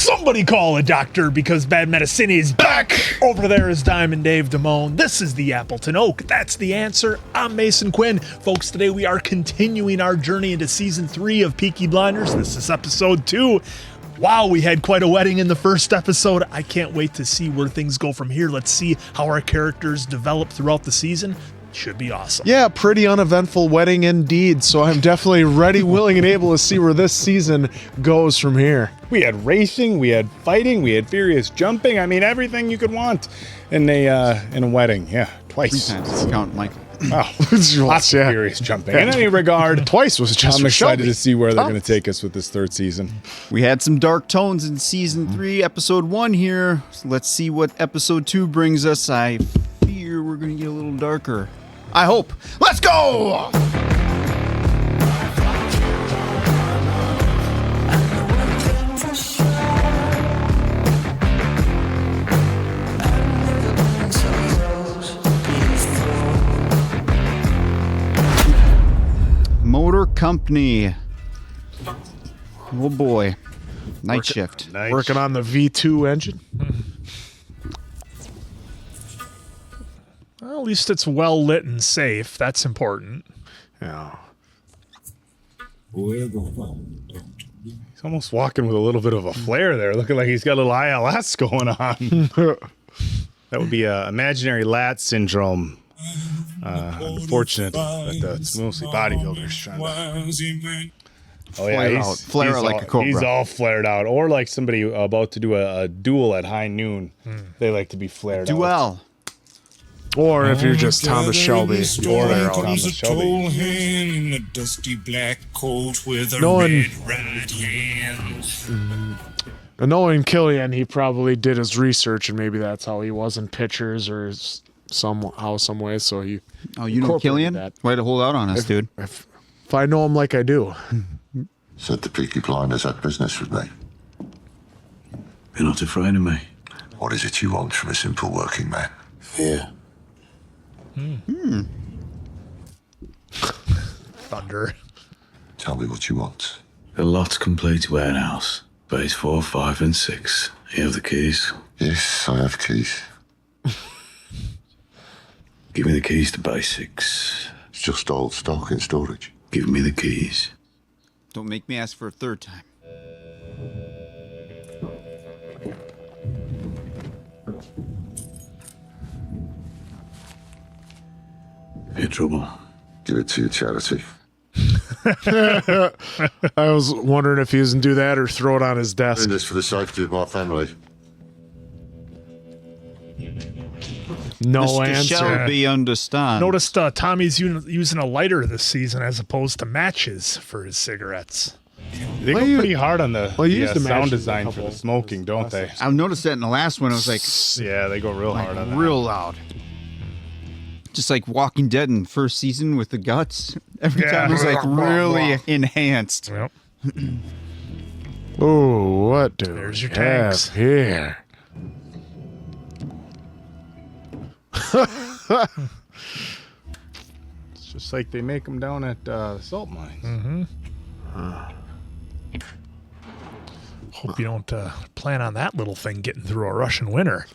Somebody call a doctor because bad medicine is back. Over there is Diamond Dave Damone. This is the Appleton Oak. That's the answer. I'm Mason Quinn. Folks, today we are continuing our journey into season 3 of Peaky Blinders. This is episode 2. Wow, we had quite a wedding in the first episode. I can't wait to see where things go from here. Let's see how our characters develop throughout the season. Should be awesome. Yeah, pretty uneventful wedding indeed. So I'm definitely ready, willing, and able to see where this season goes from here. We had racing, we had fighting, we had furious jumping. I mean, everything you could want in a wedding. Yeah, twice. 3 times. Count Michael. Wow, lots of furious jumping. In any regard, Twice was just I'm excited Shelby. to see where they're going to take us with this third season. We had some dark tones in season 3, episode 1 here. So let's see what episode 2 brings us. I fear we're going to get a little darker. I hope. Let's go! Motor Company. Oh boy. Night shift. Working on the V2 engine. Well, at least it's well lit and safe. That's important. Yeah. He's almost walking with a little bit of a flare there, looking like he's got a little ILS going on. That would be a imaginary lat syndrome. Unfortunate, but it's mostly bodybuilders trying to. Oh yeah, flare out like a cobra. He's all flared out, or like somebody about to do a duel at high noon. They like to be flared out. Duel. Or if you're just Thomas Shelby. Or they're Thomas Shelby. Knowing Cillian, he probably did his research, and maybe that's how he was in pictures or somehow, some way. So he. Oh, you know Cillian? That. Way to hold out on us, dude. If I know him like I do. Said the Peaky Blinders had business with me. You're not afraid of me. What is it you want from a simple working man? Fear. Thunder. Tell me what you want. The lot's complete warehouse. Bays 4, 5, and 6. You have the keys. Yes, I have keys. Give me the keys to Bay 6. It's just old stock in storage. Give me the keys. Don't make me ask for a third time. Your trouble. Give it to your charity. I was wondering if he was going to do that or throw it on his desk. Doing this for the safety of my family. No Mr. answer. Shelby understand. Noticed Tommy's using a lighter this season as opposed to matches for his cigarettes. They go pretty hard on the the sound matches design a for the couple- smoking, don't they? I've noticed that in the last one. I was like, Yeah, they go real hard on that. real loud. Just like Walking Dead in first season with the guts. Every time it was like really enhanced. Yep. Oh, what do There's your we have tanks. here? It's just like they make them down at salt mines. Hope you don't plan on that little thing getting through a Russian winter.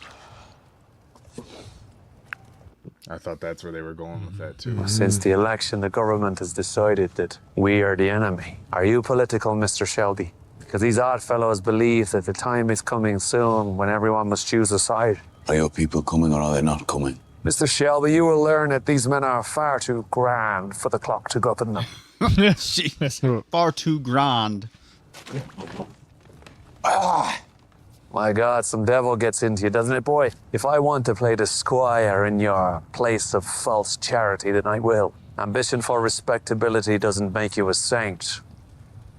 I thought that's where they were going with that too. Since the election, the government has decided that we are the enemy. Are you political, Mr. Shelby? Because these odd fellows believe that the time is coming soon when everyone must choose a side. Are your people coming or are they not coming? Mr. Shelby, you will learn that these men are far too grand for the clock to govern them. Jeez. Far too grand. My God, some devil gets into you, doesn't it, boy? If I want to play the squire in your place of false charity, then I will. Ambition for respectability doesn't make you a saint.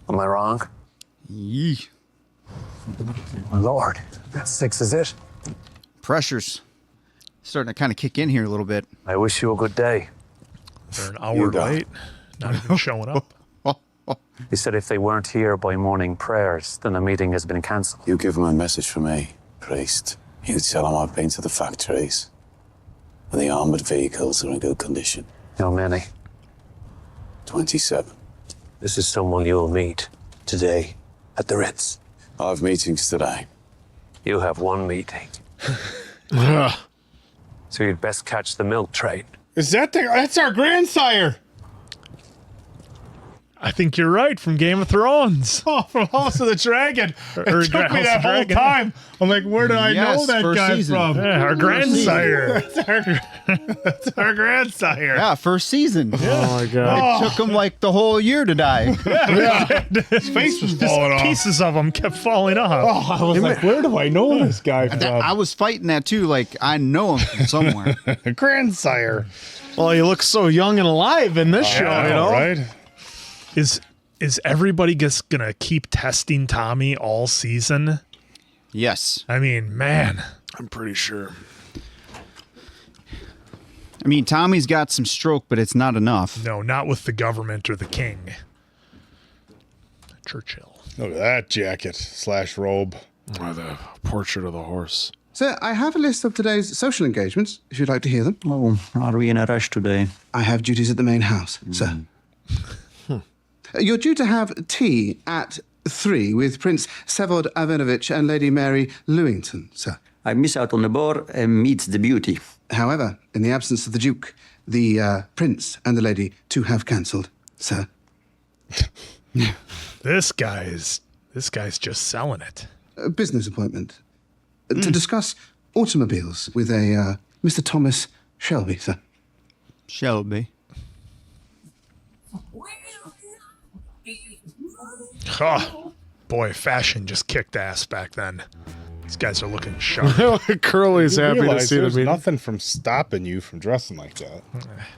Am I wrong? Yee. My Lord, that's 6, is it? Pressures. Starting to kind of kick in here a little bit. I wish you a good day. They're an hour late, not even showing up. He said if they weren't here by morning prayers, then the meeting has been cancelled. You give him a message from me, priest. You tell him I've been to the factories. And the armoured vehicles are in good condition. How many? 27. This is someone you'll meet today at the Ritz. I have meetings today. You have one meeting. So you'd best catch the milk train. Is that's our grandsire? I think you're right, from Game of Thrones. Oh, from House of the Dragon. Or It took me House that of whole Dragon. time. I'm like, where did I know that first guy season. from? Yeah, our grandsire. That's our grandsire. Yeah, first season. Oh my god. It took him like the whole year to die. His face was falling off. Pieces of them kept falling off. Oh, I was like, where do I know this guy from? I was fighting that too. Like, I know him from somewhere. Grandsire. Well, he looks so young and alive in this show, you know? Right? Is everybody just gonna keep testing Tommy all season? Yes. I mean, man. I'm pretty sure. I mean, Tommy's got some stroke, but it's not enough. No, not with the government or the king. Churchill. Look at that jacket / robe. Or the portrait of the horse. Sir, I have a list of today's social engagements, if you'd like to hear them. Oh, are we in a rush today? I have duties at the main house, sir. You're due to have tea at 3 with Prince Sevod Avenovich and Lady Mary Lewington, sir. I miss out on the bar and meet the beauty. However, in the absence of the Duke, the Prince and the Lady too have cancelled, sir. This guy's just selling it. A business appointment. To discuss automobiles with a Mr. Thomas Shelby, sir. Shelby. Oh, boy, fashion just kicked ass back then. These guys are looking sharp. Curly's You happy to realize see the there's meeting. nothing from stopping you from dressing like that.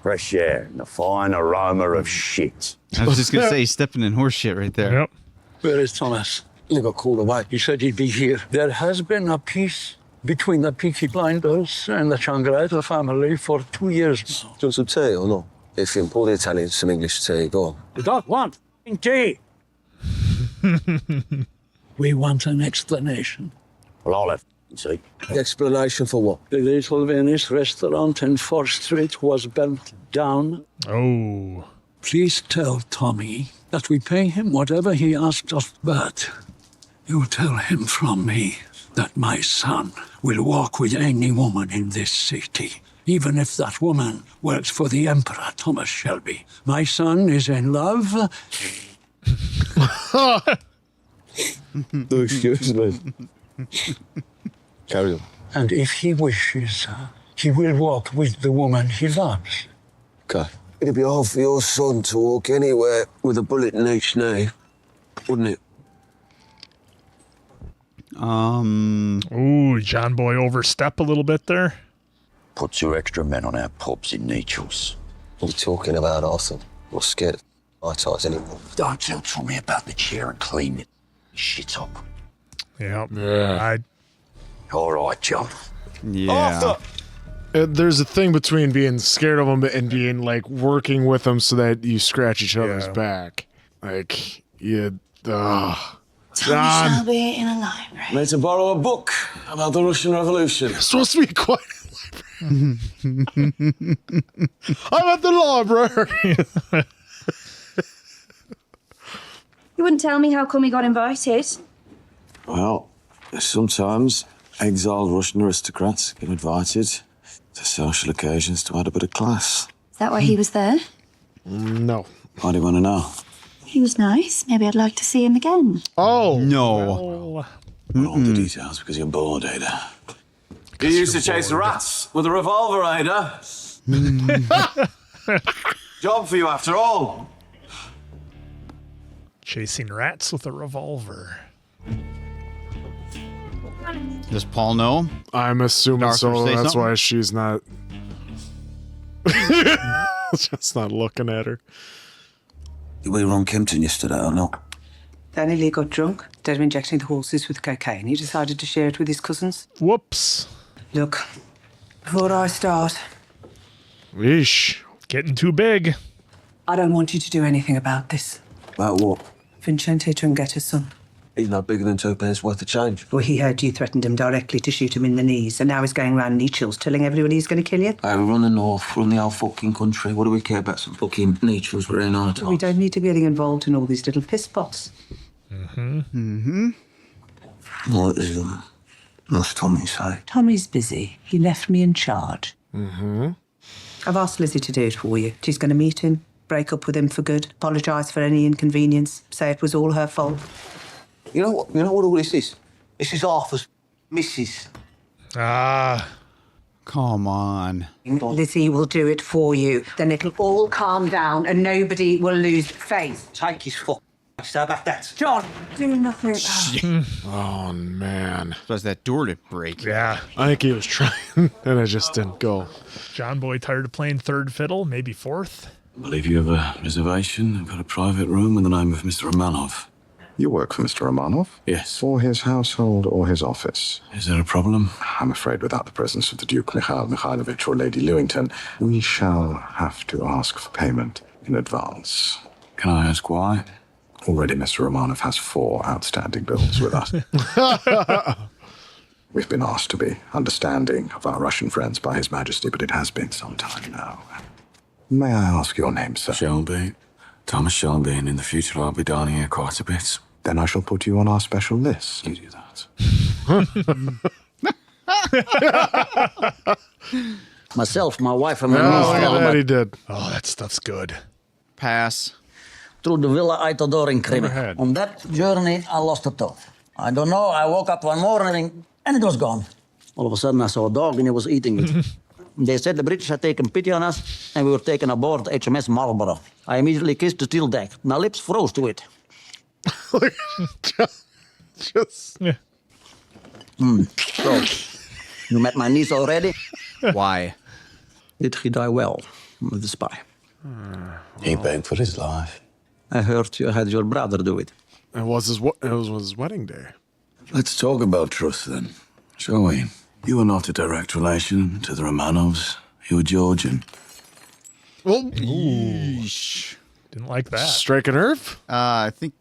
Fresh air and the fine aroma of shit. I was just going to say, stepping in horse shit right there. Yep. Where is Thomas? He got called away. He said he'd be here. There has been a peace between the Peaky Blinders and the Changreta family for 2 years. Do you want some tea or not? If you pour the Italians some English tea, go on. We don't want tea. We want an explanation. Well, I'll have tea. The explanation for what? The little Venice restaurant in 4th Street was burnt down. Oh. Please tell Tommy that we pay him whatever he asked of, but you tell him from me that my son will walk with any woman in this city, even if that woman works for the Emperor Thomas Shelby. My son is in love. Excuse me. Carry on. And if he wishes, he will walk with the woman he loves. Okay. It'd be hard for your son to walk anywhere with a bullet in each knee, wouldn't it? Ooh, John Boy overstep a little bit there. Put 2 extra men on our pubs in Nature's. What are you talking about, Arthur? I'm not scared of my ties anymore. Don't tell Tommy about the chair and clean it. Shit up. Yep. Yeah. All right, John. Yeah. There's a thing between being scared of them and being like working with them so that you scratch each other's back. Like, you. Tommy Shelby in a library. Made to borrow a book about the Russian Revolution. It's supposed to be a quiet library. I'm at the library. You wouldn't tell me how come he got invited? Well, sometimes exiled Russian aristocrats get invited to social occasions to add a bit of class. Is that why he was there? No. Why do you want to know? He was nice. Maybe I'd like to see him again. Oh. No. All the details because you're bored, Ada. You used to chase rats with a revolver, Ada. Job for you after all. Chasing rats with a revolver. Does Paul know? I'm assuming Arthur so. say That's something? why she's not. Just not looking at her. You were on Kempton yesterday, or not? Then he got drunk. Instead of injecting the horses with cocaine, he decided to share it with his cousins. Whoops. Look, before I start, Yeesh. Getting too big. I don't want you to do anything about this. About what? Vincente Trangetta's son. He's not bigger than 2 pence worth of change. Well, he heard you threatened him directly to shoot him in the knees, and now he's going round Neill telling everybody he's going to kill you. Hey, we run the north, run the whole fucking country. What do we care about some fucking Neill? We're in our time. We don't need to be getting involved in all these little piss pots. What is what's Tommy say? Tommy's busy. He left me in charge. Mm-hmm. I've asked Lizzie to do it for you. She's going to meet him, break up with him for good, apologise for any inconvenience, say it was all her fault. You know what all this is? This is Arthur's missus. Ah. Come on. Lizzie will do it for you. Then it'll all calm down and nobody will lose faith. Take his fuck. How about that? John, do nothing. Oh, man. Was that door to break? Yeah. I think he was trying, and it just didn't go. John Boy tired of playing third fiddle, maybe fourth. I believe you have a reservation. I've got a private room in the name of Mr. Romanov. You work for Mr. Romanov? Yes. For his household or his office? Is there a problem? I'm afraid without the presence of the Duke Mikhail Mikhailovich or Lady Lewington, we shall have to ask for payment in advance. Can I ask why? Already Mr. Romanov has 4 outstanding bills with us. We've been asked to be understanding of our Russian friends by His Majesty, but it has been some time now. May I ask your name, sir? Shelby. Thomas Shelby, and in the future I'll be down here quite a bit. Then I shall put you on our special list. You do that. Myself, my wife, and my Oh, niece. he did. Oh, that stuff's good. Pass. Through the Villa Eitodor in Never Crimea. had. On that journey, I lost a toe. I don't know, I woke up one morning and it was gone. All of a sudden, I saw a dog and it was eating it. They said the British had taken pity on us and we were taken aboard HMS Marlborough. I immediately kissed the steel deck. My lips froze to it. Just. Yeah. So, you met my niece already? Why? Did he die well with the spy? He begged for his life. I heard you had your brother do it. It was his wedding day. Let's talk about trust then, shall we? You are not a direct relation to the Romanovs. You are Georgian. Well, Didn't like that. strike a nerve? I think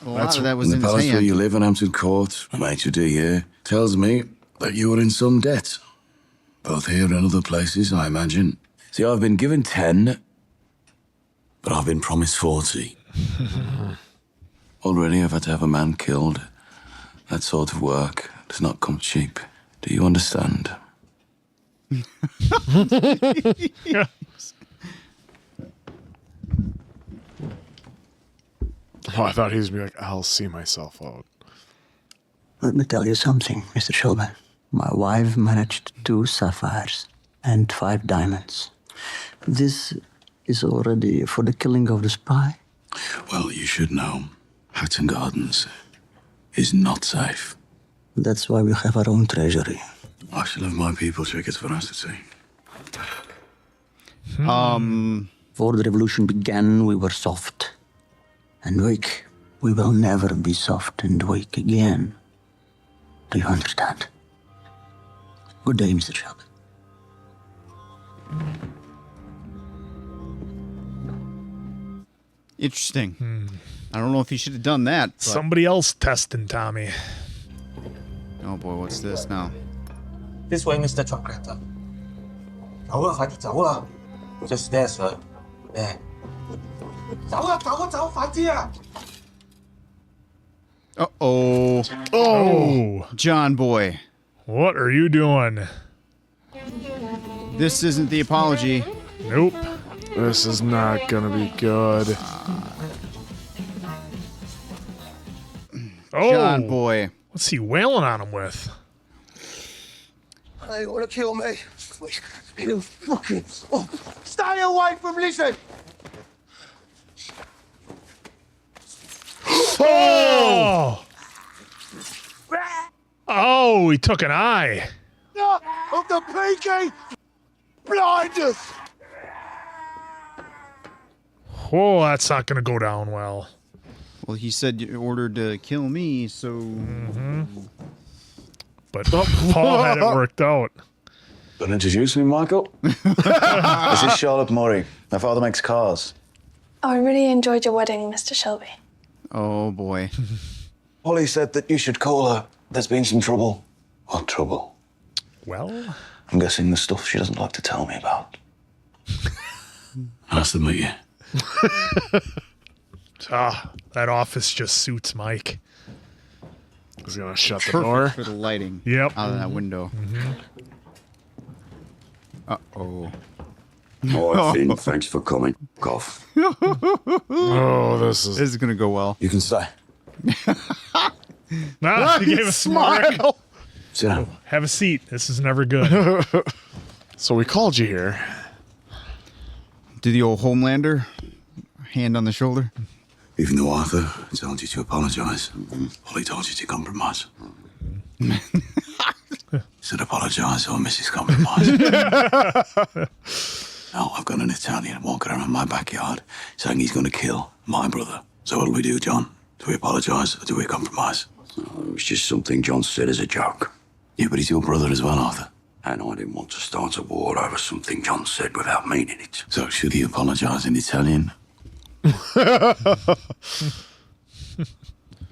a lot of that was in in the his palace where hand. you live in Hampton Court, Major D here, tells me that you are in some debt. Both here and other places, I imagine. See, I've been given 10, but I've been promised 40. Already I've had to have a man killed. That sort of work does not come cheap. Do you understand? Yeah. Oh, I thought he was going to be like, I'll see myself out. Let me tell you something, Mr. Shelby. My wife managed 2 sapphires and 5 diamonds. This is already for the killing of the spy. Well, you should know. Hatton Gardens is not safe. That's why we have our own treasury. I shall have my people check its veracity. Before the revolution began, we were soft and weak. We will never be soft and weak again. Do you understand? Good day, Mr. Shelby. Interesting. I don't know if he should have done that. But... Somebody else testing Tommy. Oh boy, what's this now? This way, Mr. Chocolate. Just there, sir. There. Uh-oh. Oh. John Boy. What are you doing? This isn't the apology. Nope. This is not going to be good. Oh. John Boy. What's he wailing on him with? They want to kill me. You fucking... Oh, stay away from Lizzie! Oh! Oh, he took an eye. Of the Peaky Blinders! Oh, that's not going to go down well. Well, he said you ordered to kill me, so... But Paul had it worked out. Don't introduce me, Michael. This is Charlotte Murray. My father makes cars. Oh, I really enjoyed your wedding, Mr. Shelby. Oh, boy. Holly said that you should call her. There's been some trouble. What trouble? Well? I'm guessing the stuff she doesn't like to tell me about. Nice to meet you. That office just suits Mike. He's gonna shut the Perfect door for the lighting. Yep. Out of that window. Oh, I think. Thanks for coming. Cough. Oh, this is gonna go well. You can stay. Nah, he gave a smile. Sit down. Have a seat. This is never good. So we called you here. Do the old Homelander, hand on the shoulder. Even though Arthur told you to apologise, all he told you to compromise. Said apologise or Mrs. Compromise. Now I've got an Italian walking around my backyard saying he's going to kill my brother. So what do we do, John? Do we apologise or do we compromise? It was just something John said as a joke. Yeah, but he's your brother as well, Arthur. And I didn't want to start a war over something John said without meaning it. So should he apologise in Italian?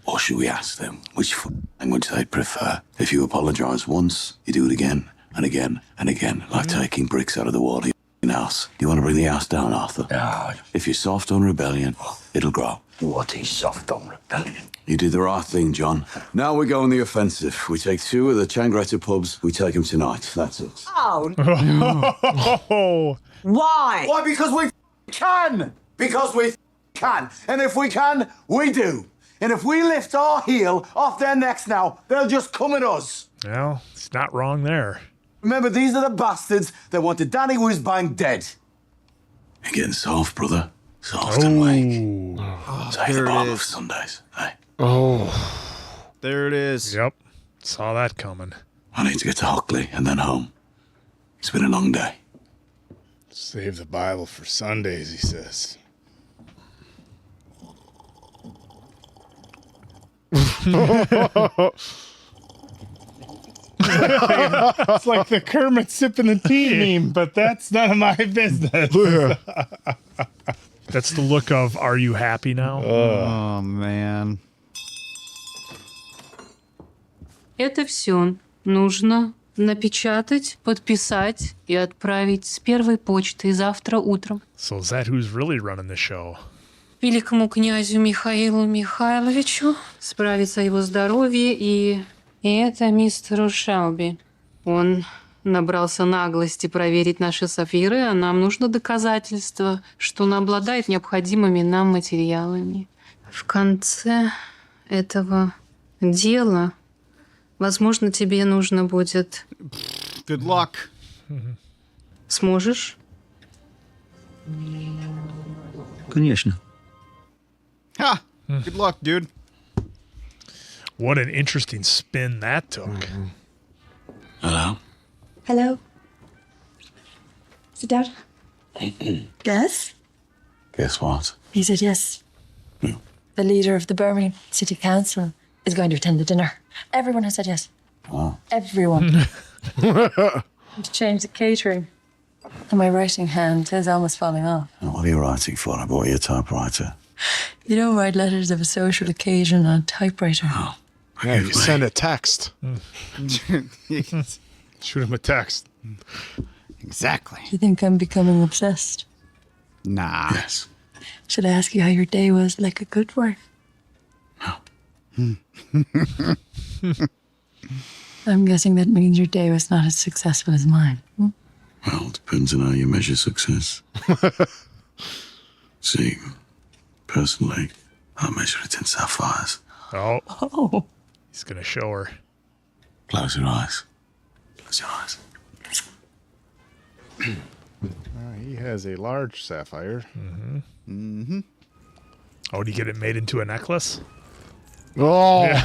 Or should we ask them which language they'd prefer? If you apologise once, you do it again and again and again, like taking bricks out of the wall of your house. Do you want to bring the house down, Arthur? No. If you're soft on rebellion, it'll grow. What is soft on rebellion? You did the right thing, John. Now we go on the offensive. We take 2 of the Changretta pubs. We take them tonight. That's it. Oh. Why? Why? Because we can. Because we can. And if we can, we do. And if we lift our heel off their necks now, they'll just come at us. Well, it's not wrong there. Remember, these are the bastards that wanted Danny Whizbang dead. You're getting soft, brother. Soft and weak. Take the there it bomb of is. Sundays. Hey, There it is. Yep. Saw that coming. I need to get to Hockley and then home. It's been a long day. Save the Bible for Sundays, he says. It's like the Kermit sipping the tea meme, but that's none of my business. That's the look of, are you happy now? Oh, man. Это все нужно напечатать, подписать и отправить с первой почты завтра утром. So is that who's really running the show? Великому князю Михаилу Михайловичу справиться о его здоровье и это мистеру Шелби. Он набрался наглости проверить наши сапфиры, а нам нужно доказательство, что он обладает необходимыми нам материалами. В конце этого дела, возможно, тебе нужно будет... Good luck. Сможешь? Конечно. Ha! Good luck, dude. What an interesting spin that took. Hello? Hello? Is it Dad? Yes? Guess what? He said yes. The leader of the Birmingham City Council is going to attend the dinner. Everyone has said yes. Oh. Everyone. To change the catering. And my writing hand is almost falling off. And what are you writing for? I bought you a typewriter. You don't write letters of a social occasion on a typewriter. Oh. Yeah, you send a text. Shoot him a text. Exactly. Do you think I'm becoming obsessed? Nah. Yes. Should I ask you how your day was, like a good wife? I'm guessing that means your day was not as successful as mine. Well, it depends on how you measure success. See, personally, I measure it in sapphires. Oh. He's going to show her. Close your eyes. Close your eyes. He has a large sapphire. Oh, do you get it made into a necklace? Oh, Yeah.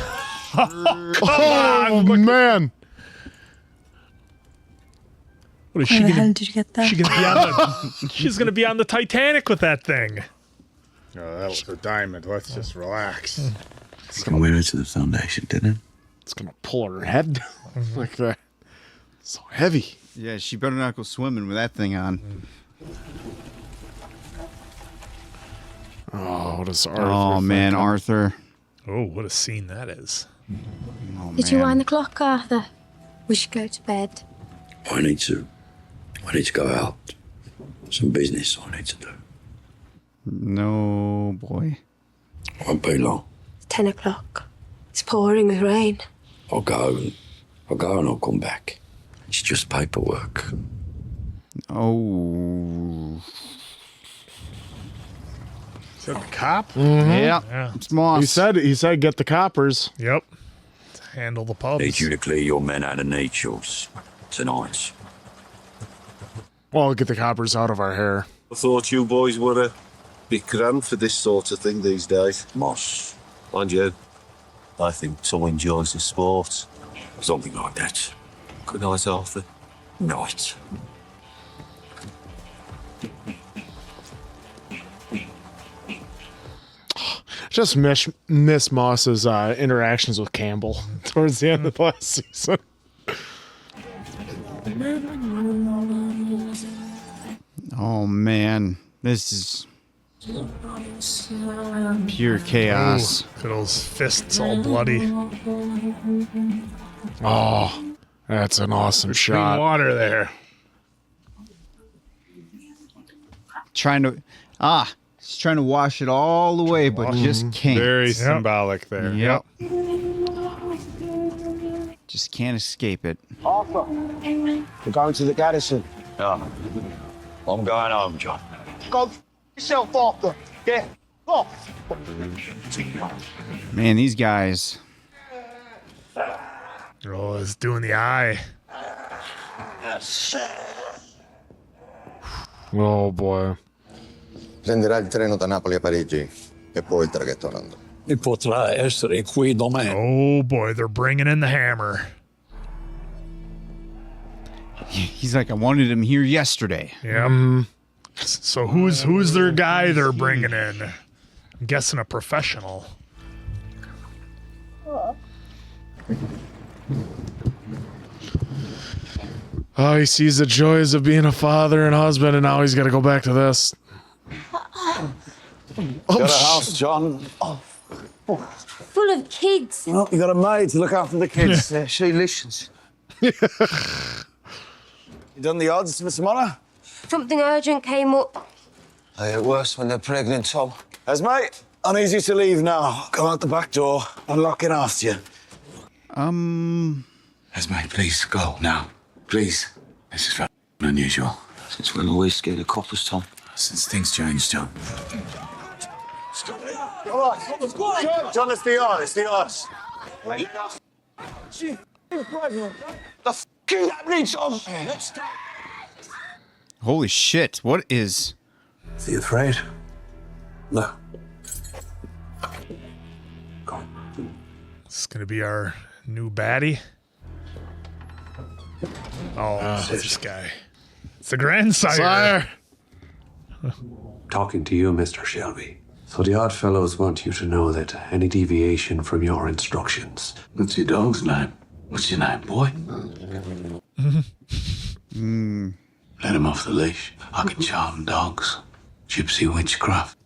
oh man. What is Where she the gonna, hell did you get that? she's gonna be on the Titanic with that thing. Oh, that was a diamond. Let's just relax. It's going to wear it to the foundation, didn't it? It's gonna pull her head down like that. So heavy. Yeah, she better not go swimming with that thing on. Oh, what is Arthur? Oh, man, thinking? Arthur. Oh, what a scene that is. Oh, Did you man. wind the clock, Arthur? We should go to bed. I need to go out. Some business I need to do. No, boy. Won't be long. 10 o'clock. It's pouring with rain. I'll go and I'll come back. It's just paperwork. Oh. Is that the cop? Yeah. It's Moss. He said get the coppers. Yep. Handle the pubs. Need you to clear your men out of Nature's tonight. Well, get the coppers out of our hair. I thought you boys were a bit grand for this sort of thing these days. Moss. Mind you, I think Tom enjoys the sport. Something like that. Good night, Arthur. Night. Just miss Moss's interactions with Campbell towards the end of the last season. Oh man, this is pure chaos. Ooh, look at those fists all bloody. Oh, that's an awesome shot. Clean water there. He's trying to wash it all away, but just can't. Very symbolic there. Yep. Just can't escape it. Arthur, we're going to the garrison. Yeah. I'm going home, John. Go yourself, Arthur. Yeah. Off. Man, these guys. Oh, it's doing the eye. Oh boy. Prenderà il treno da Napoli a Parigi e poi il traghetto a Londra. E potrà essere qui domani. Oh boy, they're bringing in the hammer. He's like, I wanted him here yesterday. Yep. So who's their guy they're bringing in? I'm guessing a professional. Oh, he sees the joys of being a father and husband, and now he's got to go back to this. Got a house, John. Full of kids. Well, you got a maid to look after the kids. She listens. You done the odds for tomorrow? Something urgent came up. They get worse when they're pregnant, Tom. As mate, uneasy to leave now. Go out the back door. I'm locking after you. Esme, please go now. Please. This is very unusual. Since when are we scared of coppers, Tom? Since things changed, John. All right, John, it's the odds. The fucking happening, Tom? Holy shit, what is... Is he afraid? No. This is gonna be our new baddie. Oh, this guy. It's the grandsire. Talking to you, Mr. Shelby. So the Oddfellows want you to know that any deviation from your instructions. What's your dog's name? What's your name, boy? Let him off the leash. I can charm dogs. Gypsy witchcraft.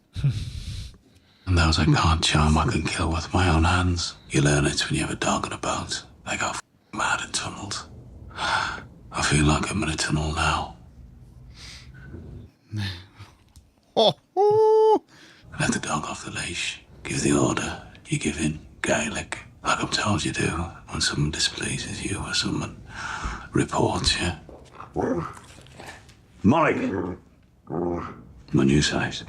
And those I can't charm, I can kill with my own hands. You learn it when you have a dog in a boat. They go mad in tunnels. I feel like I'm in a tunnel now. Let the dog off the leash. Give the order. You give in Gaelic, like I'm told you do when someone displeases you or someone reports you. Mike! When you say it.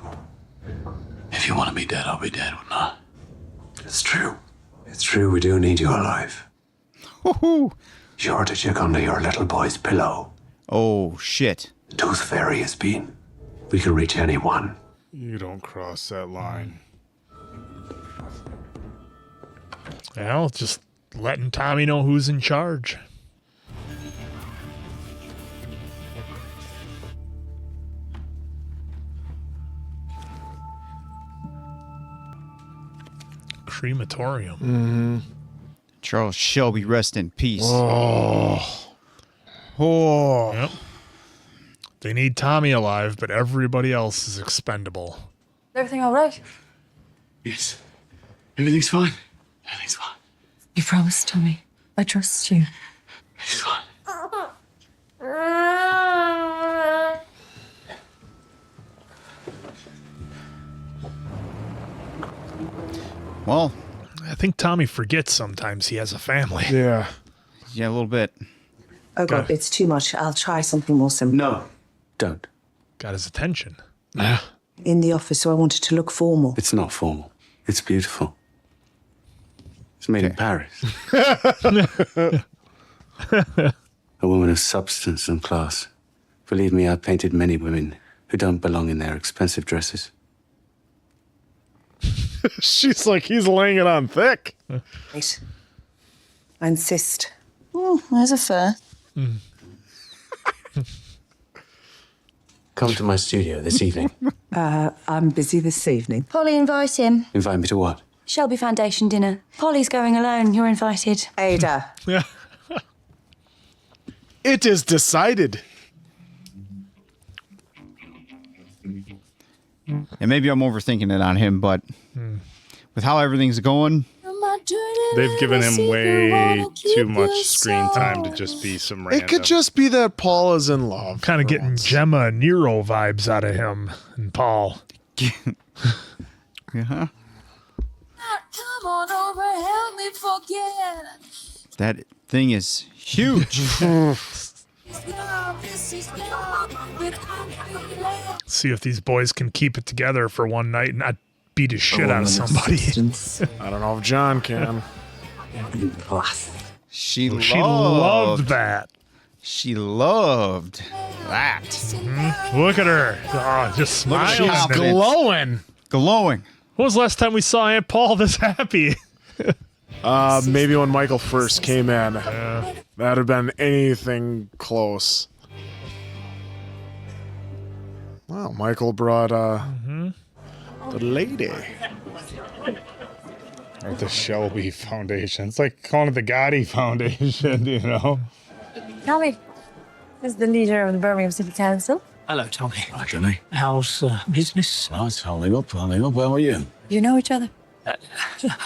If you want to be dead, I'll be dead, wouldn't I? It's true. It's true, we do need you alive. Sure to check under your little boy's pillow. Oh, shit. The Tooth Fairy has been. We can reach anyone. You don't cross that line. Well, just letting Tommy know who's in charge. Crematorium. Charles Shelby, rest in peace. Oh. Yep. They need Tommy alive, but everybody else is expendable. Everything all right? Yes. Everything's fine. Everything's fine. You promised, Tommy. I trust you. It's fine. Well, think Tommy forgets sometimes he has a family. Yeah. Yeah, a little bit. Oh, God, it's too much. I'll try something more simple. No, don't. Got his attention. In the office, so I wanted to look formal. It's not formal. It's beautiful. It's made in Paris. A woman of substance and class. Believe me, I've painted many women who don't belong in their expensive dresses. She's like, he's laying it on thick. Right. I insist. Oh, there's a fur. Come to my studio this evening. I'm busy this evening. Polly, invite him. Invite me to what? Shelby Foundation dinner. Polly's going alone. You're invited. Ada. Yeah. It is decided. And maybe I'm overthinking it on him, but with how everything's going, They've given him way too much screen time to just be some random. It could just be that Paul is in love. Kind of getting Gemma Nero vibes out of him and Paul. yeah. Come on over, help me forget. That thing is huge. See if these boys can keep it together for one night and not beat the shit out of somebody. I don't know if John can. She loved that. She loved that. Look at her. Oh, just smiling. She's glowing. Glowing. When was the last time we saw Aunt Paul this happy? Maybe when Michael first came in. That'd have been anything close. Wow, Michael brought the lady. Or the Shelby Foundation. It's like calling it the Gotti Foundation, you know? Tommy is the leader of the Birmingham City Council. Hello, Tommy. Hi, Johnny. How's business? Oh, it's holding up. How are you? You know each other?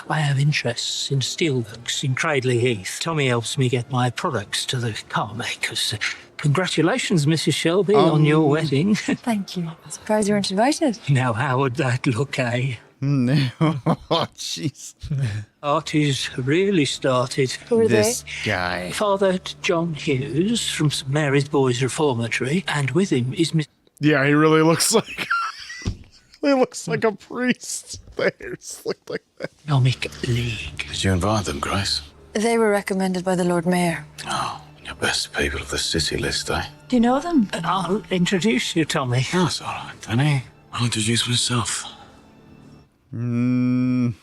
I have interests in steelworks in Cradley Heath. Tommy helps me get my products to the car makers. Congratulations, Mrs. Shelby, on your wedding. Thank you. I'm surprised you weren't invited. Now, how would that look, eh? Oh, jeez. Party's really started. Who are This guy. Father John Hughes from St Mary's Boys Reformatory, and with him is Miss... Yeah, he really looks like... he looks like a priest. They just look like that. Economic League. Did you invite them, Grace? They were recommended by the Lord Mayor. Oh, your best people of the city list, eh? Do you know them? I'll introduce you, Tommy. Oh, that's all right, Danny. I'll introduce myself. Oh,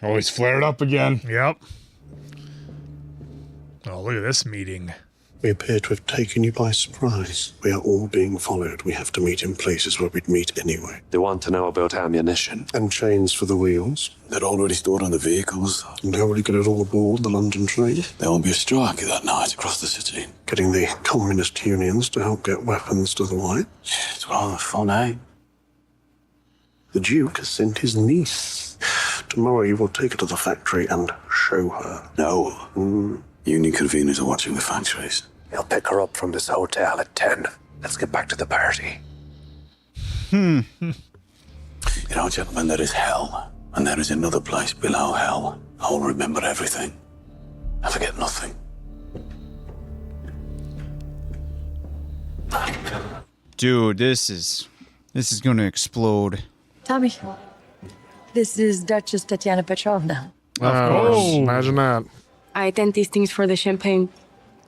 he's flared up again. Yep. Oh, look at this meeting. We appear to have taken you by surprise. We are all being followed. We have to meet in places where we'd meet anyway. They want to know about ammunition. And chains for the wheels. They're already stored on the vehicles. And how will you get it all aboard the London train? There won't be a strike that night across the city. Getting the communist unions to help get weapons to the white. It's rather fun, eh? The Duke has sent his niece. Tomorrow you will take her to the factory and show her. No. Union conveners are watching the factories. He'll pick her up from this hotel at 10. Let's get back to the party. You know, gentlemen, there is hell. And there is another place below hell. I will remember everything. I forget nothing. Dude, this is going to explode. Tommy, this is Duchess Tatiana Petrovna. Of course. Imagine that. I attend these things for the champagne.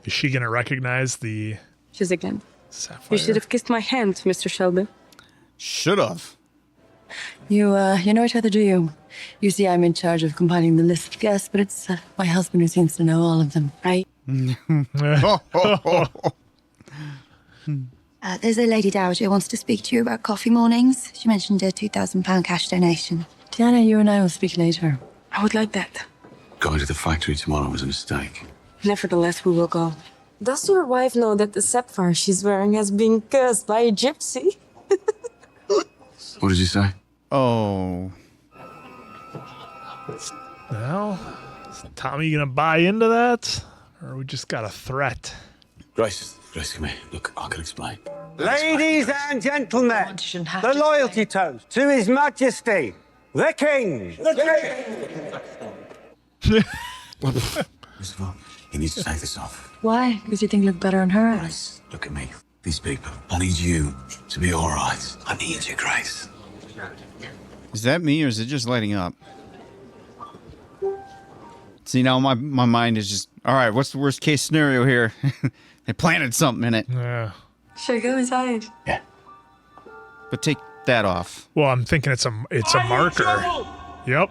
Is she going to recognize the She's again. sapphire? You should have kissed my hand, Mr. Shelby. Should have. You know each other, do you? You see, I'm in charge of compiling the list of guests, but it's my husband who seems to know all of them, right? There's a lady dowager who wants to speak to you about coffee mornings. She mentioned a £2,000 cash donation. Diana, you and I will speak later. I would like that. Going to the factory tomorrow was a mistake. Nevertheless, we will go. Does your wife know that the sapphire she's wearing has been cursed by a gypsy? What did you say? Oh. Well, is Tommy going to buy into that? Or we just got a threat? Grace, Risk me. Look, I can explain. Ladies and gentlemen, the loyalty toast to His Majesty, the King. The King. First of all, you need to take this off. Why? Because you think you look better on her? Grace, look at me. These people. I need you to be all right. I need you, Grace. Is that me or is it just lighting up? See, now my mind is just, all right, what's the worst case scenario here? They planted something in it. Yeah. Should I go inside? Yeah. But take that off. Well, I'm thinking it's a marker. Yep.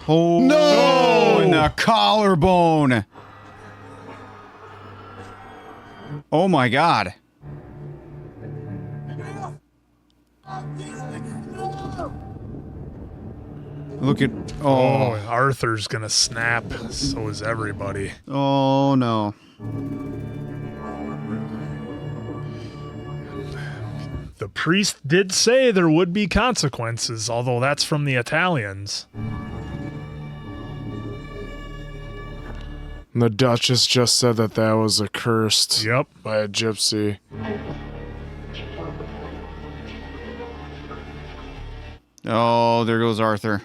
Oh, no! In the collarbone. Oh, my God. Look at... Oh, Arthur's going to snap. So is everybody. Oh, no. The priest did say there would be consequences, although that's from the Italians. And the Duchess just said that was accursed by a gypsy. Oh, there goes Arthur.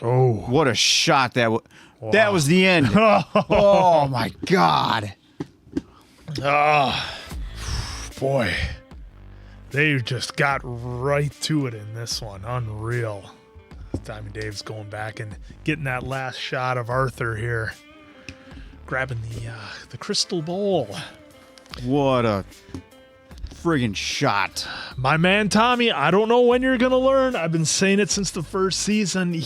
Oh. What a shot that was. Wow. That was the end. Oh, my God. Oh, boy. They just got right to it in this one. Unreal. Diamond Dave's going back and getting that last shot of Arthur here. Grabbing the crystal bowl. What a friggin' shot. My man Tommy, I don't know when you're going to learn. I've been saying it since the first season.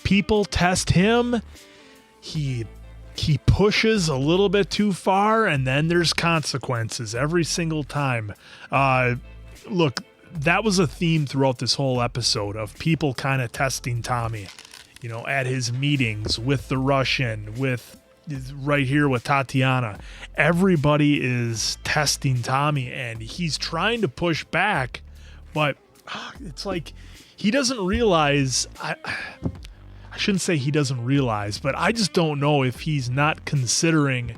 People test him. He pushes a little bit too far, and then there's consequences every single time. Look, that was a theme throughout this whole episode of people kind of testing Tommy, at his meetings with the Russian, with right here with Tatiana. Everybody is testing Tommy, and he's trying to push back, but it's like he doesn't realize. I shouldn't say he doesn't realize, but I just don't know if he's not considering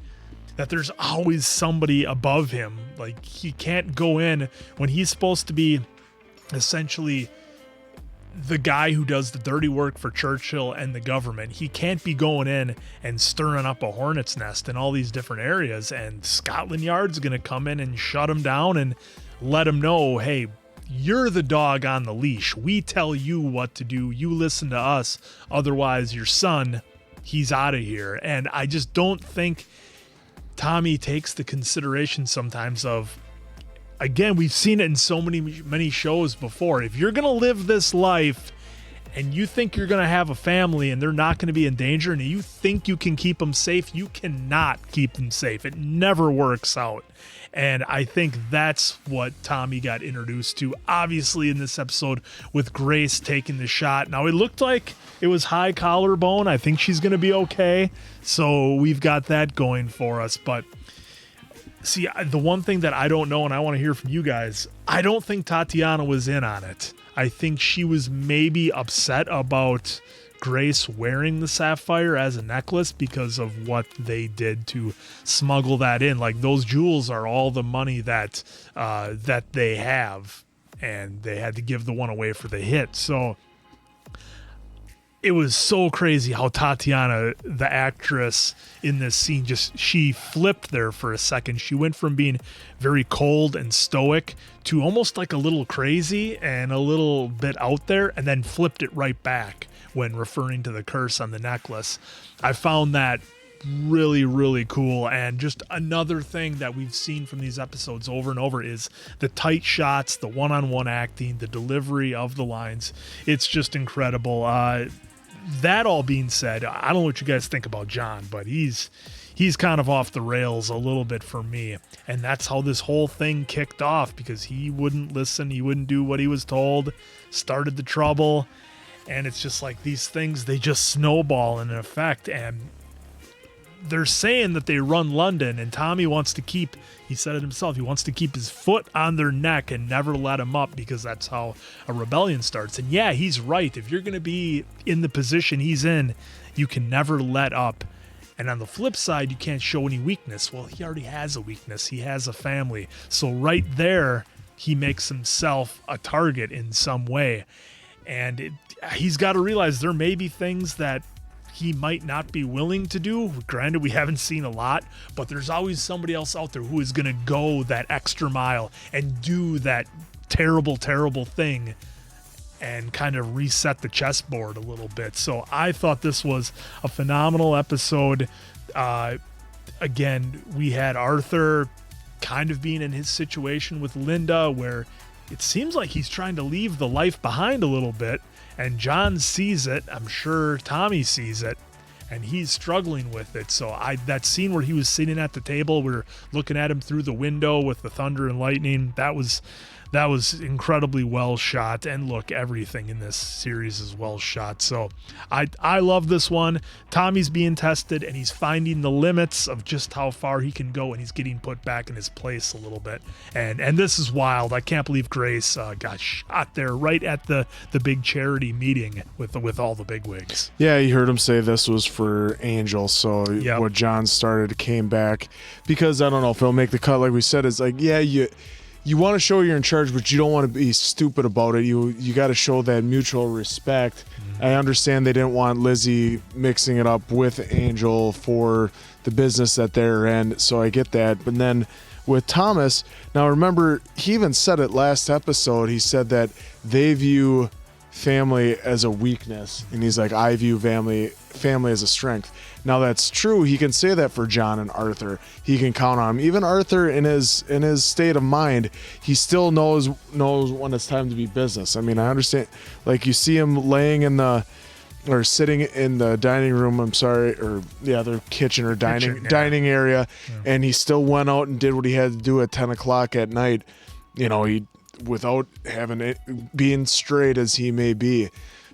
that there's always somebody above him. Like, he can't go in when he's supposed to be essentially the guy who does the dirty work for Churchill and the government. He can't be going in and stirring up a hornet's nest in all these different areas, and Scotland Yard's going to come in and shut him down and let him know, hey, you're the dog on the leash. We tell you what to do. You listen to us. Otherwise, your son, he's out of here. And I just don't think Tommy takes the consideration sometimes of, again, we've seen it in so many shows before. If you're going to live this life and you think you're going to have a family and they're not going to be in danger and you think you can keep them safe, you cannot keep them safe. It never works out. And I think that's what Tommy got introduced to, obviously, in this episode with Grace taking the shot. Now, it looked like it was high collarbone. I think she's going to be okay. So we've got that going for us. But see, the one thing that I don't know, and I want to hear from you guys, I don't think Tatiana was in on it. I think she was maybe upset about Grace wearing the sapphire as a necklace because of what they did to smuggle that in. Like, those jewels are all the money that they have, and they had to give the one away for the hit. So it was so crazy how Tatiana, the actress in this scene, she flipped there for a second. She went from being very cold and stoic to almost like a little crazy and a little bit out there, and then flipped it right back when referring to the curse on the necklace. I found that really, really cool. And just another thing that we've seen from these episodes over and over is the tight shots, the one-on-one acting, the delivery of the lines. It's just incredible. That all being said, I don't know what you guys think about John, but he's kind of off the rails a little bit for me. And that's how this whole thing kicked off, because he wouldn't listen. He wouldn't do what he was told, started the trouble. And it's just like these things, they just snowball in effect. And they're saying that they run London, and Tommy wants to keep, he said it himself, he wants to keep his foot on their neck and never let them up, because that's how a rebellion starts. And yeah, he's right. If you're going to be in the position he's in, you can never let up. And on the flip side, you can't show any weakness. Well, he already has a weakness. He has a family. So right there, he makes himself a target in some way. And he's got to realize there may be things that he might not be willing to do. Granted, we haven't seen a lot, but there's always somebody else out there who is going to go that extra mile and do that terrible, terrible thing and kind of reset the chessboard a little bit. So I thought this was a phenomenal episode. Again, we had Arthur kind of being in his situation with Linda, where it seems like he's trying to leave the life behind a little bit, and John sees it. I'm sure Tommy sees it, and he's struggling with it. So that scene where he was sitting at the table, we're looking at him through the window with the thunder and lightning, that was incredibly well shot. And look, everything in this series is well shot. So I love this one. Tommy's being tested, and he's finding the limits of just how far he can go, and he's getting put back in his place a little bit. And this is wild. I can't believe Grace got shot there right at the big charity meeting with all the bigwigs. Yeah, you heard him say this was for Angel. So what John started came back, because I don't know if it'll make the cut. Like we said, it's like, yeah, you want to show you're in charge, but you don't want to be stupid about it. You got to show that mutual respect. I understand they didn't want Lizzie mixing it up with Angel for the business that they're in, so I get that. But then with Thomas, now remember, he even said it last episode. He said that they view family as a weakness, and he's like, I view family as a strength. Now that's true. He can say that for John and Arthur. He can count on him. Even Arthur, in his state of mind, he still knows when it's time to be business. I mean, I understand. Like, you see him sitting in the dining room. Their kitchen or dining area, and he still went out and did what he had to do at 10 o'clock at night. He without having it being straight as he may be.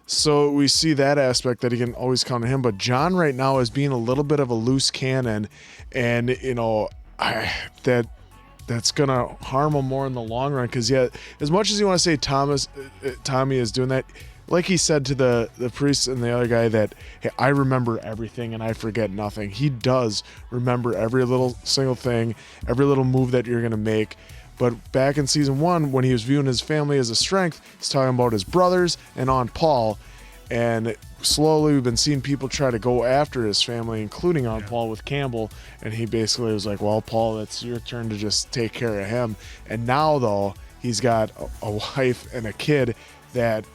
So we see that aspect that he can always count on him. But John right now is being a little bit of a loose cannon, and that's gonna harm him more in the long run. Because as much as you want to say Tommy is doing that, like he said to the priest and the other guy that, hey, I remember everything and I forget nothing. He does remember every little single thing, every little move that you're gonna make. But back in season 1, when he was viewing his family as a strength, he's talking about his brothers and Aunt Paul. And slowly we've been seeing people try to go after his family, including Aunt Paul with Campbell. And he basically was like, well, Paul, it's your turn to just take care of him. And now, though, he's got a wife and a kid that,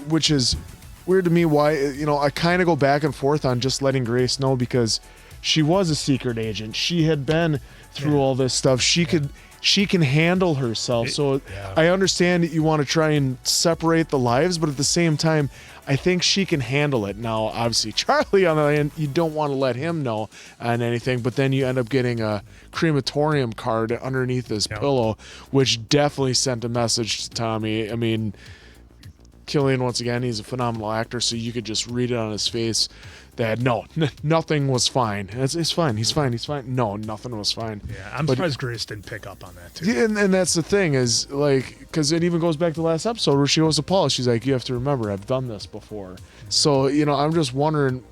which is weird to me. Why, I kind of go back and forth on just letting Grace know, because she was a secret agent. She had been through all this stuff. She can handle herself. So I understand that you want to try and separate the lives, but at the same time, I think she can handle it. Now, obviously, Charlie, on the other hand, you don't want to let him know on anything, but then you end up getting a crematorium card underneath his pillow, which definitely sent a message to Tommy. I mean, Cillian, once again, he's a phenomenal actor, so you could just read it on his face that nothing was fine. It's fine. He's fine. No, nothing was fine. Yeah, I'm surprised Grace didn't pick up on that too. Yeah, and that's the thing is, like, because it even goes back to the last episode where she goes to Paul. She's like, you have to remember, I've done this before. So, I'm just wondering,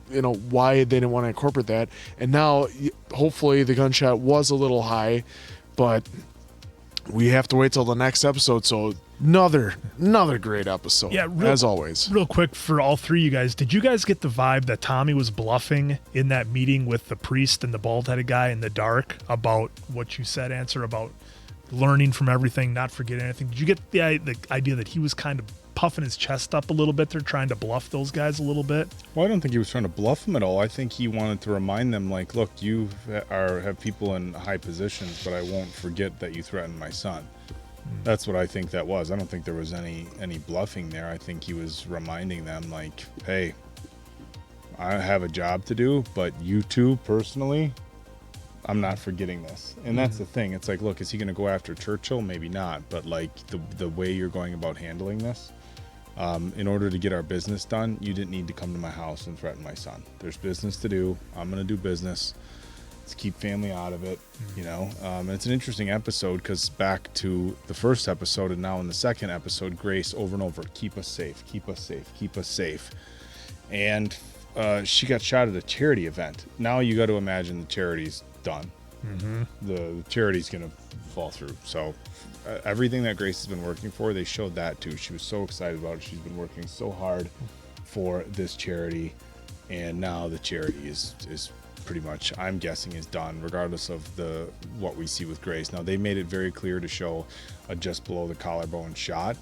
why they didn't want to incorporate that. And now, hopefully, the gunshot was a little high, but we have to wait till the next episode. So another great episode. Yeah, as always. Real quick for all three of you guys, did you guys get the vibe that Tommy was bluffing in that meeting with the priest and the bald-headed guy in the dark about what you said, about learning from everything, not forgetting anything? Did you get the idea that he was kind of puffing his chest up a little bit? They're trying to bluff those guys a little bit. Well, I don't think he was trying to bluff them at all. I think he wanted to remind them, like, look, you have people in high positions, but I won't forget that you threatened my son. That's what I think that was. I don't think there was any bluffing there. I think he was reminding them, like, hey, I have a job to do, but you two personally, I'm not forgetting this. And that's the thing. It's like, look, is he going to go after Churchill? Maybe not. But like the way you're going about handling this, in order to get our business done, you didn't need to come to my house and threaten my son. There's business to do. I'm going to do business. Let's keep family out of it, And it's an interesting episode because back to the first episode and now in the second episode, Grace over and over, keep us safe, keep us safe, keep us safe. And she got shot at a charity event. Now you got to imagine the charity's done. Mm-hmm. The charity's going to fall through. So everything that Grace has been working for, they showed that too. She was so excited about it. She's been working so hard for this charity, and now the charity is pretty much, I'm guessing, is done, regardless of what we see with Grace. Now they made it very clear to show a just below the collarbone shot.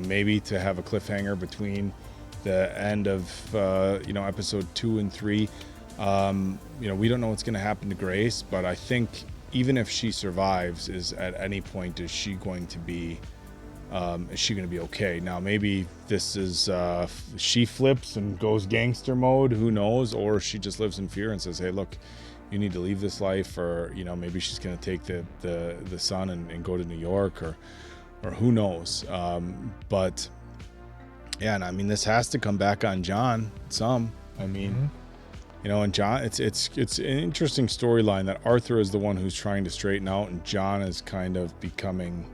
Maybe to have a cliffhanger between the end of episode 2 and 3. We don't know what's going to happen to Grace, but I think even if she survives, is at any point is she going to be okay? Now maybe this is she flips and goes gangster mode, who knows, or she just lives in fear and says, hey, look, you need to leave this life, or maybe she's going to take the son and go to New York, or who knows. But yeah, and I mean, this has to come back on John and John, it's an interesting storyline that Arthur is the one who's trying to straighten out, and John is kind of becoming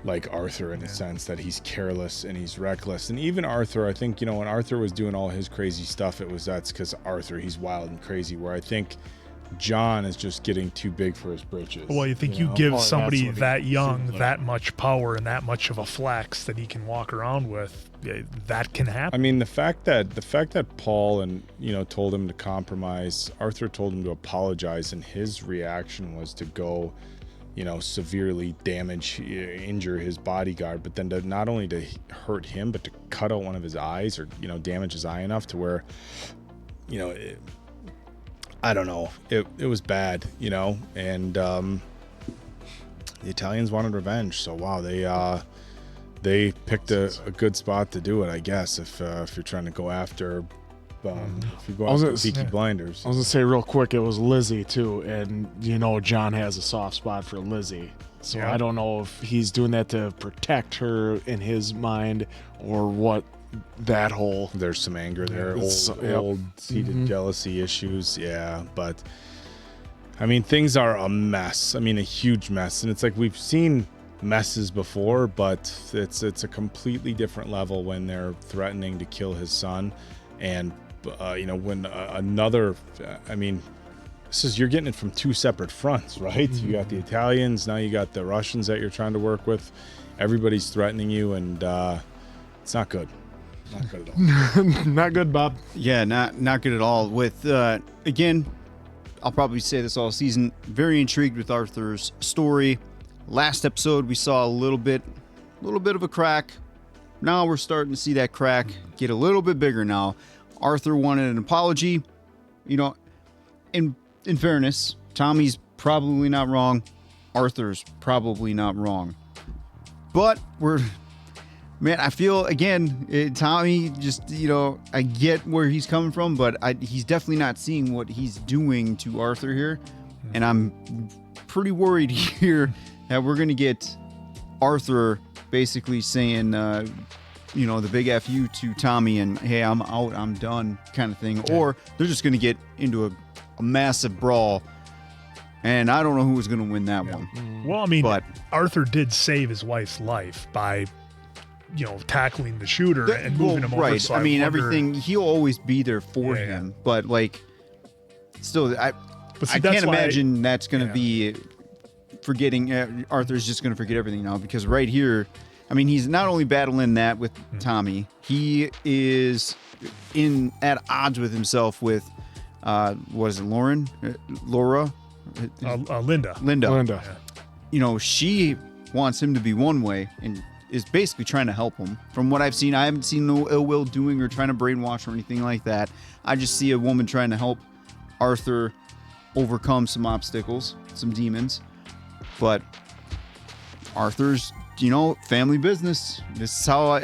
like Arthur in a sense that he's careless and he's reckless. And even Arthur, I think, when Arthur was doing all his crazy stuff, that's because Arthur, he's wild and crazy, where I think John is just getting too big for his britches. Well, you think you give somebody that young that much power and that much of a flex that he can walk around with, that can happen. I mean, the fact that Paul told him to compromise, Arthur told him to apologize, and his reaction was to go, severely injure his bodyguard, but then not only to hurt him, but to cut out one of his eyes, or damage his eye enough to where, I don't know. It was bad, and the Italians wanted revenge. So wow, they picked a good spot to do it, I guess. If you're trying to go after, if you go after Peaky Blinders. I was gonna say real quick, it was Lizzie too, and John has a soft spot for Lizzie. So I don't know if he's doing that to protect her in his mind, or what. That whole, there's some anger there, old seated jealousy issues, but I mean, things are a mess. I mean, a huge mess, and it's like we've seen messes before, but it's a completely different level when they're threatening to kill his son, and when another, I mean, you're getting it from two separate fronts, right? Mm-hmm. You got the Italians, now you got the Russians that you're trying to work with. Everybody's threatening you, and it's not good. Not good at all. Not good, Bob. Yeah, not good at all. With again, I'll probably say this all season. Very intrigued with Arthur's story. Last episode we saw a little bit of a crack. Now we're starting to see that crack get a little bit bigger. Now Arthur wanted an apology. In fairness, Tommy's probably not wrong. Arthur's probably not wrong. But I feel, again, Tommy just, I get where he's coming from, but he's definitely not seeing what he's doing to Arthur here. And I'm pretty worried here that we're going to get Arthur basically saying, the big F you to Tommy and, hey, I'm out, I'm done kind of thing. Yeah. Or they're just going to get into a massive brawl. And I don't know who's going to win that one. Well, I mean, but Arthur did save his wife's life by tackling the shooter and moving him over. Right. So I mean, everything, he'll always be there for him. But, still, I can't imagine that's going to be forgetting. Arthur's just going to forget everything now, because right here, I mean, he's not only battling that with Tommy, he is at odds with himself with, what is it, Laura? Linda. Yeah. She wants him to be one way, and is basically trying to help him. From what I've seen, I haven't seen no ill will doing or trying to brainwash or anything like that. I just see a woman trying to help Arthur overcome some obstacles, some demons. But Arthur's, family business. This is how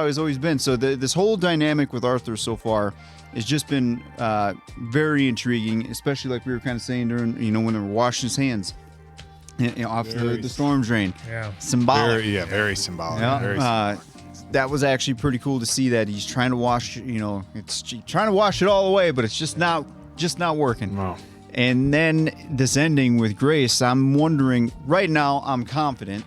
he's always been. So this whole dynamic with Arthur so far has just been very intriguing, especially like we were kind of saying during, when they were washing his hands. Off the storm drain. Yeah. Symbolic. Very symbolic. Yeah. Very symbolic. That was actually pretty cool to see that he's trying to wash, it's trying to wash it all away, but it's just not working. No. And then this ending with Grace, I'm wondering, right now I'm confident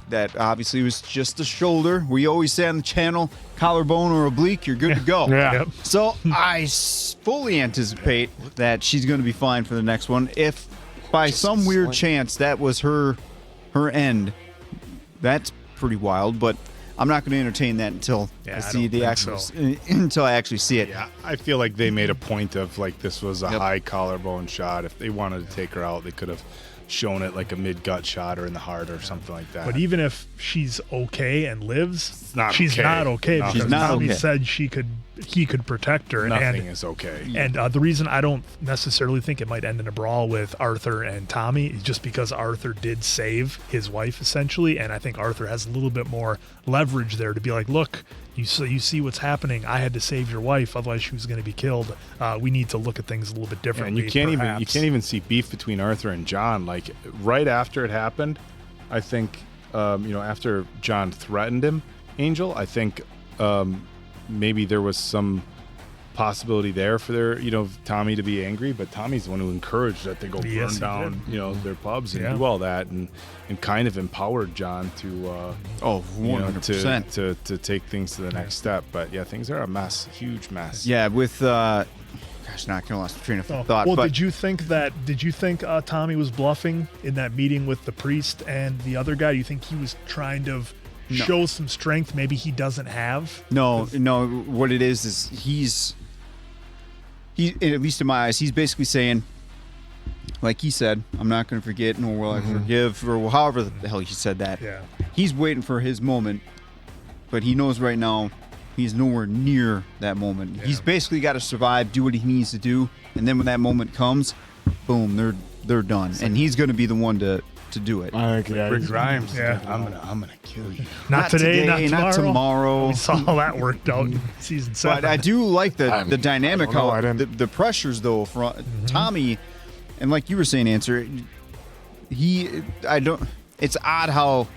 that obviously was just a shoulder. We always say on the channel, collarbone or oblique, you're good to go. Yeah. So I fully anticipate that she's going to be fine for the next one. If by some weird chance that was her end, that's pretty wild, but I'm not going to entertain that until I see the actual until I actually see it. Yeah, I feel like they made a point of like this was a high collarbone shot. If they wanted to take her out, they could have shown it like a mid-gut shot or in the heart or something like that. But even if she's okay and lives, she's okay. not okay Nothing. because She's not Tommy okay. said he could protect her. Nothing is okay. And the reason I don't necessarily think it might end in a brawl with Arthur and Tommy is just because Arthur did save his wife essentially, and I think Arthur has a little bit more leverage there to be like, look, you see what's happening. I had to save your wife, otherwise she was going to be killed. We need to look at things a little bit differently. And you can't even see beef between Arthur and John. Like right after it happened, I think after John threatened him, Angel, I think maybe there was some possibility there for Tommy to be angry, but Tommy's the one who encouraged that they go burn down their pubs and do all that and kind of empowered John to 100% to take things to the next step. But yeah, things are a mess, huge mess. Yeah, with not gonna lost the train of thought. Well, but did you think Tommy was bluffing in that meeting with the priest and the other guy? Do you think he was trying to show some strength maybe he doesn't have? No. What it is he, at least in my eyes, he's basically saying, like he said, I'm not going to forget, nor will I forgive, or however the hell he said that. Yeah. He's waiting for his moment, but he knows right now he's nowhere near that moment. He's basically got to survive, do what he needs to do, and then when that moment comes, boom, they're done, and he's going to be the one to do it. Rick Grimes. Yeah. I'm gonna kill you. Not today, not tomorrow. We saw how that worked out in season 7. But I do like the dynamic, how the pressures though for Tommy, and like you were saying, it's odd how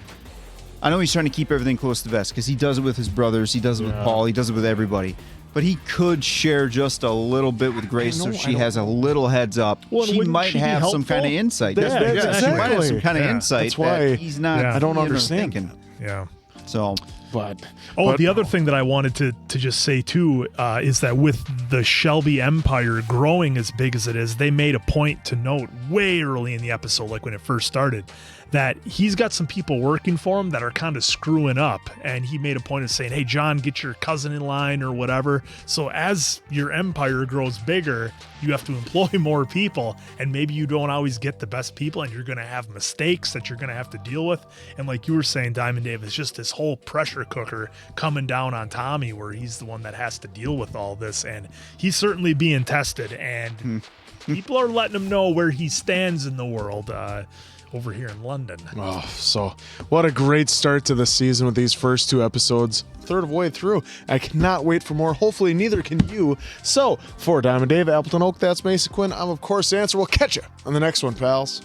I know he's trying to keep everything close to the vest because he does it with his brothers, he does it with Paul, he does it with everybody. But he could share just a little bit with Grace so she has a little heads up. Well, she might have some kind of insight. She might have some kind of insight. That's why that he's not. I don't understand. Thinking. Yeah. So, but the other thing that I wanted to just say too is that with the Shelby Empire growing as big as it is, they made a point to note way early in the episode, like when it first started, that he's got some people working for him that are kind of screwing up, and he made a point of saying, hey John, get your cousin in line or whatever. So as your empire grows bigger, you have to employ more people, and maybe you don't always get the best people, and you're going to have mistakes that you're going to have to deal with. And like you were saying, Diamond Dave, it's just this whole pressure cooker coming down on Tommy where he's the one that has to deal with all this, and he's certainly being tested, and people are letting him know where he stands in the world over here in London. Oh, so what a great start to the season with these first 2 episodes. Third of the way through. I cannot wait for more. Hopefully neither can you. So for Diamond Dave, Appleton Oak, that's Mason Quinn. I'm of course the answer. We'll catch you on the next one, pals.